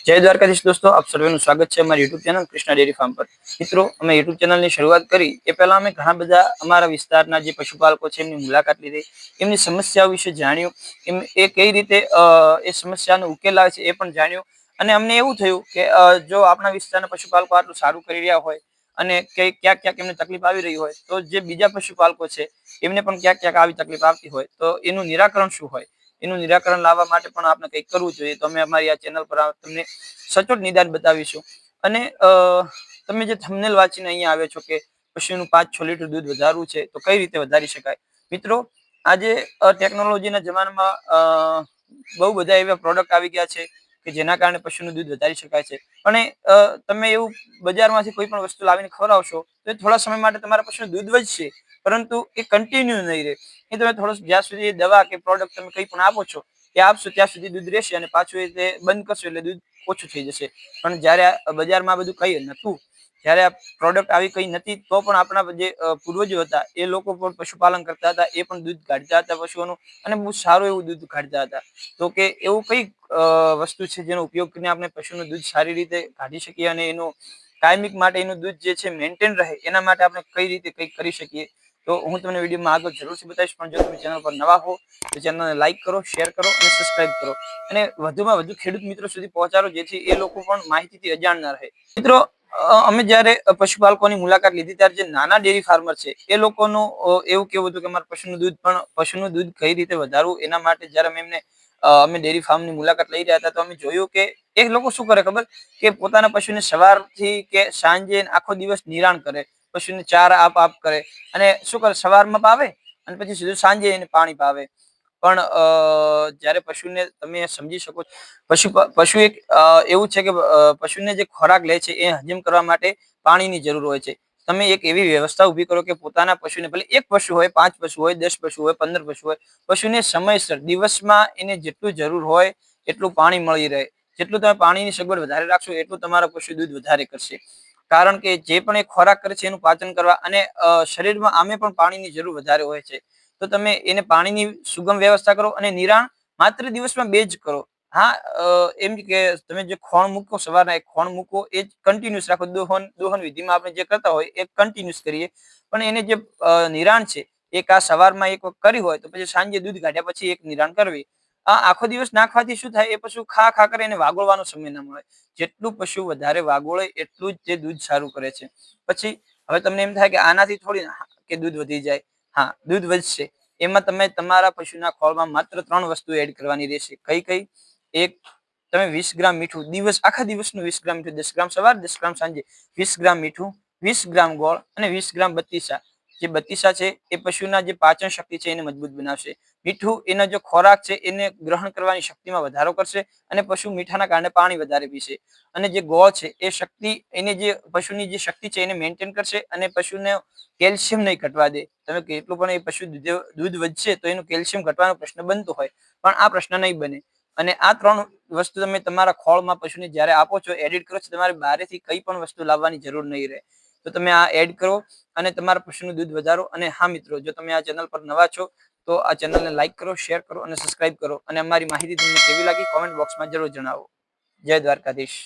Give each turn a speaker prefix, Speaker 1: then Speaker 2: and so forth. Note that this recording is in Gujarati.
Speaker 1: जय द्वारकाधीश दोस्तों, आप सर्वेનું સ્વાગત છે અમારી YouTube channel Krishna dairy farm પર। મિત્રો, અમે યુટ્યુબ ચેનલની શરૂઆત કરી એ પહેલા અમે ઘણા બધા અમારા વિસ્તારના જે પશુપાલકો છે એમની મુલાકાત લીધી, એમની સમસ્યાઓ વિશે જાણ્યું, એ કઈ રીતે એ સમસ્યાનો ઉકેલ આવે છે એ પણ જાણ્યું। અને અમને એવું થયું કે જો આપણા વિસ્તારના પશુપાલકો આટલું સારું કરી રહ્યા હોય અને ક્યાંક ક્યાંક એમને તકલીફ આવી રહી હોય, તો જે બીજા પશુપાલકો છે એમને પણ ક્યાંક ક્યાંક આવી તકલીફ આવતી હોય, તો એનું નિરાકરણ શું હોય, એનું નિરાકરણ લાવવા માટે પણ આપણે કંઈક કરવું જોઈએ। તો અમે અમારી આ ચેનલ પર તમને સચોટ નિદાન બતાવીશું। અને તમે જે થંબનેલ વાંચીને અહીંયા આવ્યા છો કે પશુનું 5-6 લીટર દૂધ વધારવું છે, તો કઈ રીતે વધારી શકાય? મિત્રો, આજે ટેકનોલોજીના જમાનામાં બહુ બધા એવા પ્રોડક્ટ આવી ગયા છે કે જેના કારણે પશુનું દૂધ વધારી શકાય છે। પણ તમે એવું બજારમાંથી કોઈ પણ વસ્તુ લાવીને ખવડાવશો તો થોડા સમય માટે તમારા પશુનું દૂધ વધશે, પરંતુ એ કન્ટિન્યુ નહીં રહે। એ તમે થોડો જ્યાં સુધી દવા કે પ્રોડક્ટ તમે કંઈ પણ આપો છો એ આપશો ત્યાં સુધી દૂધ રહેશે, અને પાછું એ બંધ કરશો એટલે દૂધ ઓછું થઈ જશે। પણ જ્યારે બજારમાં બધું કઈ નતું, જ્યારે આ પ્રોડક્ટ આવી કઈ નથી, તો પણ આપણા જે પૂર્વજો હતા એ લોકો પણ પશુપાલન કરતા હતા, એ પણ દૂધ કાઢતા હતા પશુઓનું, અને બહુ સારું એવું દૂધ કાઢતા હતા। તો કે એવું કઈ વસ્તુ છે જેનો ઉપયોગ કરીને આપણે પશુનું દૂધ સારી રીતે કાઢી શકીએ, અને એનું કાયમિક માટે એનું દૂધ જે છે મેન્ટેન રહે, એના માટે આપણે કઈ રીતે કંઈક કરી શકીએ? તો હું તમને વિડીયોમાં આગળ જરૂરથી બતાવીશ। પણ જો તમે ચેનલ પર નવા હો તો ચેનલને લાઈક કરો, શેર કરો અને સબસ્ક્રાઇબ કરો, અને વધુમાં વધુ ખેડૂત મિત્રો સુધી પહોંચાડો, જેથી એ લોકો પણ માહિતીથી અજાણ ના રહે। મિત્રો, અમે જ્યારે પશુપાલકોની મુલાકાત લીધી ત્યારે જે નાના ડેરી ફાર્મર છે એ લોકોનું એવું કેવું હતું કે અમારા પશુનું દૂધ કઈ રીતે વધારવું, એના માટે જ્યારે અમે ડેરી ફાર્મની મુલાકાત લઈ રહ્યા હતા, તો અમે જોયું કે એ લોકો શું કરે ખબર, કે પોતાના પશુને સવારથી કે સાંજે આખો દિવસ નિરાણ કરે, પશુને ચારા આપ કરે, અને શું કરે, સવારમાં પાવે અને પછી સીધું સાંજે એને પાણી પાવે। પણ જ્યારે પશુને તમે સમજી શકો છો, પશુ એક એવું છે કે પશુને જે ખોરાક લે છે એ હજમ કરવા માટે પાણીની જરૂર હોય છે। તમે એક એવી વ્યવસ્થા ઊભી કરો કે પોતાના પશુને, ભલે એક પશુ હોય, 5 પશુ હોય, 10 પશુ હોય, 15 પશુ હોય, પશુને સમયસર દિવસમાં એને જેટલું જરૂર હોય એટલું પાણી મળી રહે। જેટલું તમે પાણીની સગવડ વધારે રાખશો એટલું તમારા પશુ દૂધ વધારે કરશે। કારણ કે જે પણ એ ખોરાક કરે છે એનું પાચન કરવા, અને શરીરમાં આમે પણ પાણીની જરૂર વધારે હોય છે, તો તમે એને પાણીની સુગમ વ્યવસ્થા કરો, અને નિરાણ માત્ર દિવસમાં 2 જ કરો। હા, એમ કે તમે જે ખોણ મૂકો સવારના, એક ખોણ મૂકો, એ જ કન્ટિન્યુઅસ રાખો। દોહન વિધિમાં આપણે જે કરતા હોય એ કન્ટિન્યુઅસ કરીએ, પણ એને જે નિરાણ છે એક આ સવારમાં એક વખત કરી હોય તો પછી સાંજે દૂધ કાઢ્યા પછી એક નિરાણ કરવી। આ આખો દિવસ નાખવાથી શું થાય, એ પશુ ખા કરે, એને વાગોળવાનો સમય ના મળે। જેટલું પશુ વધારે વાગોળે એટલું જ તે દૂધ સારું કરે છે। પછી હવે તમને એમ થાય કે આનાથી થોડી કે દૂધ વધી જાય, હા, દૂધ વધશે। એમાં તમે તમારા પશુના ખોળમાં માત્ર 3 વસ્તુ એડ કરવાની રહેશે। કઈ કઈ? એક, તમે 20 ગ્રામ મીઠું, આખા દિવસનું 20 ગ્રામ મીઠું, 10 ગ્રામ સવાર, 10 ગ્રામ સાંજે, 20 ગ્રામ મીઠું, 20 ગ્રામ ગોળ અને 20 ગ્રામ બત્તીસા। જે બત્તીસા છે એ પશુના જે પાચન શક્તિ છે એને મજબૂત બનાવશે। મીઠું એનો જે ખોરાક છે એને ગ્રહણ કરવાની શક્તિમાં વધારો કરશે, અને પશુ મીઠાના કારણે પાણી વધારે પીશે। અને જે ગોળ છે એ શક્તિ, એને જે પશુની જે શક્તિ છે એને મેન્ટેન કરશે, અને પશુને કેલ્શિયમ નહીં ઘટવા દે। તમે કેટલું પણ એ પશુ દૂધ વધશે તો એનું કેલ્શિયમ ઘટવાનો પ્રશ્ન બનતો હોય, પણ આ પ્રશ્ન નહીં બને। અને આ 3 વસ્તુ તમે તમારા ખોળમાં પશુને જ્યારે આપો છો, એડિટ કરો છો, તમારે બહારેથી કઈ પણ વસ્તુ લાવવાની જરૂર નહીં રહે। તો તમે આ એડ કરો અને તમારા પશુનું દૂધ વધારો। અને હા મિત્રો, જો તમે આ ચેનલ પર નવા છો તો આ ચેનલને લાઈક કરો, શેર કરો અને સબસ્ક્રાઇબ કરો, અને અમારી માહિતી તમને કેવી લાગી કોમેન્ટ બોક્સમાં જરૂર જણાવો। જય દ્વારકાધીશ।